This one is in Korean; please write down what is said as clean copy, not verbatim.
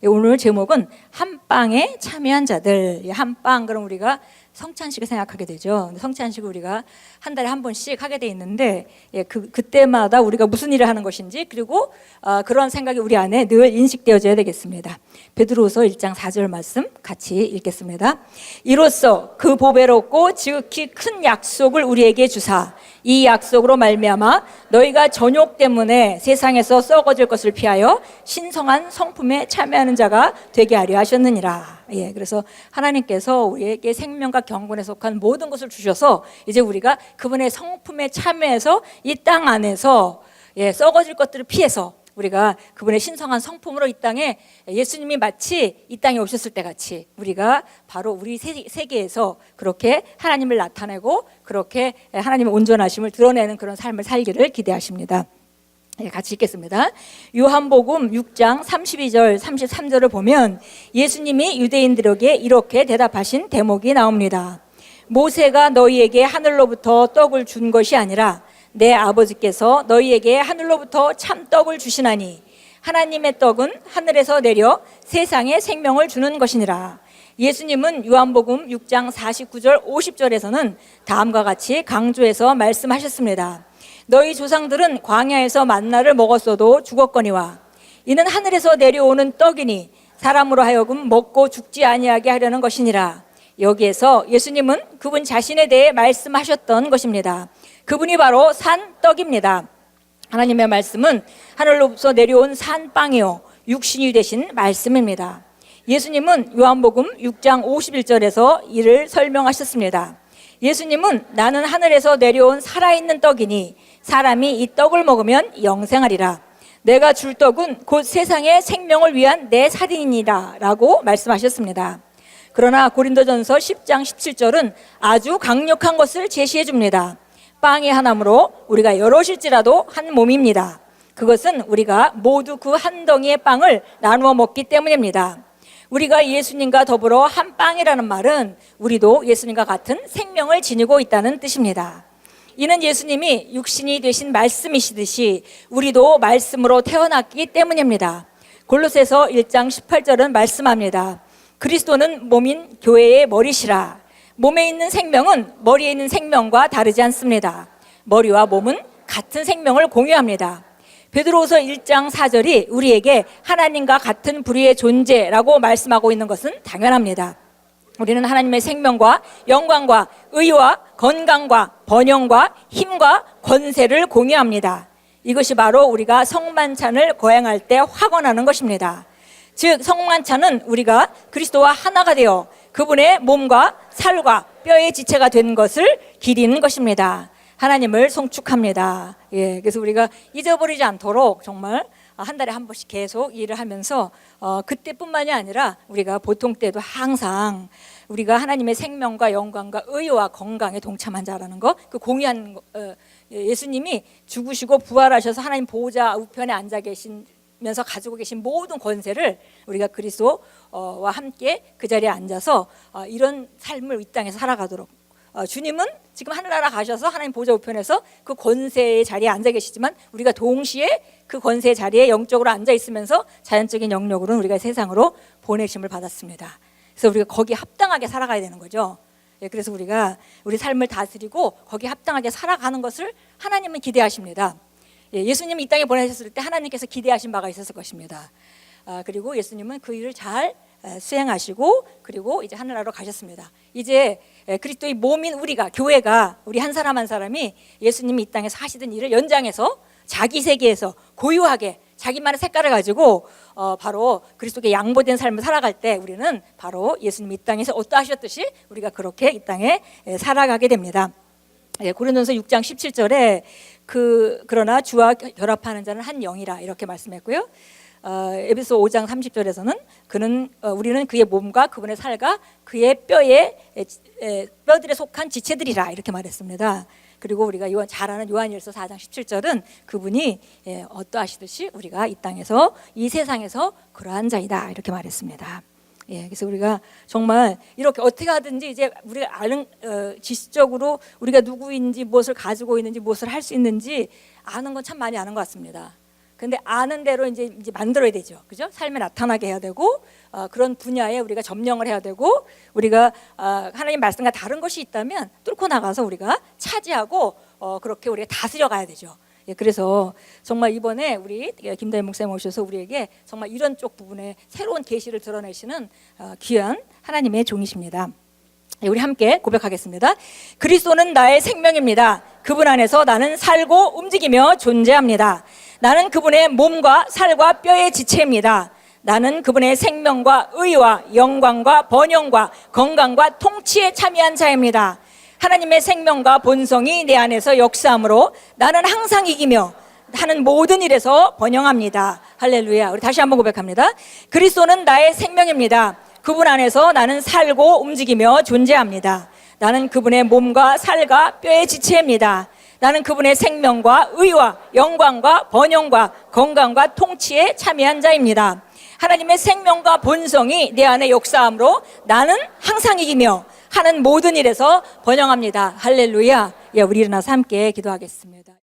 오늘 제목은 한빵에 참여한 자들. 한빵 그럼 우리가 성찬식을 생각하게 되죠. 성찬식을 우리가 한 달에 한 번씩 하게 돼 있는데 그때마다 우리가 무슨 일을 하는 것인지 그리고 그런 생각이 우리 안에 늘 인식되어져야 되겠습니다. 베드로후서 1장 4절 말씀 같이 읽겠습니다. 이로써 그 보배롭고 지극히 큰 약속을 우리에게 주사 이 약속으로 말미암아 너희가 전욕 때문에 세상에서 썩어질 것을 피하여 신성한 성품에 참여하는 자가 되게 하려 하셨느니라. 그래서 하나님께서 우리에게 생명과 경건에 속한 모든 것을 주셔서 이제 우리가 그분의 성품에 참여해서 이 땅 안에서 썩어질 것들을 피해서 우리가 그분의 신성한 성품으로 이 땅에 예수님이 마치 이 땅에 오셨을 때 같이 우리가 바로 우리 세계에서 그렇게 하나님을 나타내고 그렇게 하나님의 온전하심을 드러내는 그런 삶을 살기를 기대하십니다. 같이 읽겠습니다. 요한복음 6장 32절 33절을 보면 예수님이 유대인들에게 이렇게 대답하신 대목이 나옵니다. 모세가 너희에게 하늘로부터 떡을 준 것이 아니라 내 아버지께서 너희에게 하늘로부터 참떡을 주시나니 하나님의 떡은 하늘에서 내려 세상에 생명을 주는 것이니라. 예수님은 요한복음 6장 49절 50절에서는 다음과 같이 강조해서 말씀하셨습니다. 너희 조상들은 광야에서 만나를 먹었어도 죽었거니와 이는 하늘에서 내려오는 떡이니 사람으로 하여금 먹고 죽지 아니하게 하려는 것이니라. 여기에서 예수님은 그분 자신에 대해 말씀하셨던 것입니다. 그분이 바로 산 떡입니다. 하나님의 말씀은 하늘로부터 내려온 산 빵이요 육신이 되신 말씀입니다. 예수님은 요한복음 6장 51절에서 이를 설명하셨습니다. 예수님은 나는 하늘에서 내려온 살아있는 떡이니 사람이 이 떡을 먹으면 영생하리라. 내가 줄 떡은 곧 세상의 생명을 위한 내 살이니라 라고 말씀하셨습니다. 그러나 고린도전서 10장 17절은 아주 강력한 것을 제시해 줍니다. 빵이 하나므로 우리가 여럿일지라도 한 몸입니다. 그것은 우리가 모두 그 한 덩이의 빵을 나누어 먹기 때문입니다. 우리가 예수님과 더불어 한 빵이라는 말은 우리도 예수님과 같은 생명을 지니고 있다는 뜻입니다. 이는 예수님이 육신이 되신 말씀이시듯이 우리도 말씀으로 태어났기 때문입니다. 골로새서 1장 18절은 말씀합니다. 그리스도는 몸인 교회의 머리시라. 몸에 있는 생명은 머리에 있는 생명과 다르지 않습니다. 머리와 몸은 같은 생명을 공유합니다. 베드로후서 1장 4절이 우리에게 하나님과 같은 부류의 존재라고 말씀하고 있는 것은 당연합니다. 우리는 하나님의 생명과 영광과 의와 건강과 번영과 힘과 권세를 공유합니다. 이것이 바로 우리가 성만찬을 거행할 때 확언하는 것입니다. 즉 성만찬은 우리가 그리스도와 하나가 되어 그분의 몸과 살과 뼈의 지체가 된 것을 기리는 것입니다. 하나님을 송축합니다. 그래서 우리가 잊어버리지 않도록 정말 한 달에 한 번씩 계속 일을 하면서 그때뿐만이 아니라 우리가 보통 때도 항상 우리가 하나님의 생명과 영광과 의와 건강에 동참한 자라는 거, 그 공유한 예수님이 죽으시고 부활하셔서 하나님 보호자 우편에 앉아 계시면서 가지고 계신 모든 권세를 우리가 그리스도와 함께 그 자리에 앉아서 이런 삶을 이 땅에서 살아가도록 주님은 지금 하늘나라 가셔서 하나님 보좌 우편에서 그 권세의 자리에 앉아 계시지만 우리가 동시에 그 권세의 자리에 영적으로 앉아 있으면서 자연적인 영역으로는 우리가 세상으로 보내심을 받았습니다. 그래서 우리가 거기에 합당하게 살아가야 되는 거죠. 그래서 우리가 우리 삶을 다스리고 거기에 합당하게 살아가는 것을 하나님은 기대하십니다. 예수님이 이 땅에 보내셨을 때 하나님께서 기대하신 바가 있었을 것입니다. 그리고 예수님은 그 일을 잘 수행하시고 그리고 이제 하늘나라로 가셨습니다. 이제 그리스도의 몸인 우리가 교회가 우리 한 사람 한 사람이 예수님이 이 땅에서 하시던 일을 연장해서 자기 세계에서 고유하게 자기만의 색깔을 가지고 바로 그리스도께 양보된 삶을 살아갈 때 우리는 바로 예수님이 이 땅에서 어떠하셨듯이 우리가 그렇게 이 땅에 살아가게 됩니다. 고린도전서 6장 17절에 그러나 주와 결합하는 자는 한 영이라 이렇게 말씀했고요. 에베소 5장 30절에서는 우리는 그의 몸과 그분의 살과 그의 뼈들에 속한 지체들이라 이렇게 말했습니다. 그리고 우리가 잘 아는 요한일서 4장 17절은 그분이 어떠하시듯이 우리가 이 땅에서 이 세상에서 그러한 자이다 이렇게 말했습니다. 그래서 우리가 정말 이렇게 어떻게 하든지 이제 우리가 아는 지식적으로 우리가 누구인지 무엇을 가지고 있는지 무엇을 할 수 있는지 아는 건 참 많이 아는 것 같습니다. 근데 아는 대로 이제 만들어야 되죠. 그죠? 삶에 나타나게 해야 되고, 그런 분야에 우리가 점령을 해야 되고, 우리가 하나님 말씀과 다른 것이 있다면 뚫고 나가서 우리가 차지하고, 그렇게 우리가 다스려 가야 되죠. 예, 그래서 정말 이번에 우리 김다희 목사님 오셔서 우리에게 정말 이런 쪽 부분에 새로운 계시를 드러내시는 귀한 하나님의 종이십니다. 예, 우리 함께 고백하겠습니다. 그리스도는 나의 생명입니다. 그분 안에서 나는 살고 움직이며 존재합니다. 나는 그분의 몸과 살과 뼈의 지체입니다. 나는 그분의 생명과 의와 영광과 번영과 건강과 통치에 참여한 자입니다. 하나님의 생명과 본성이 내 안에서 역사함으로 나는 항상 이기며 하는 모든 일에서 번영합니다. 할렐루야. 우리 다시 한번 고백합니다. 그리스도는 나의 생명입니다. 그분 안에서 나는 살고 움직이며 존재합니다. 나는 그분의 몸과 살과 뼈의 지체입니다. 나는 그분의 생명과 의와 영광과 번영과 건강과 통치에 참여한 자입니다. 하나님의 생명과 본성이 내 안에 역사함으로 나는 항상 이기며 하는 모든 일에서 번영합니다. 할렐루야. 예, 우리 일어나서 함께 기도하겠습니다.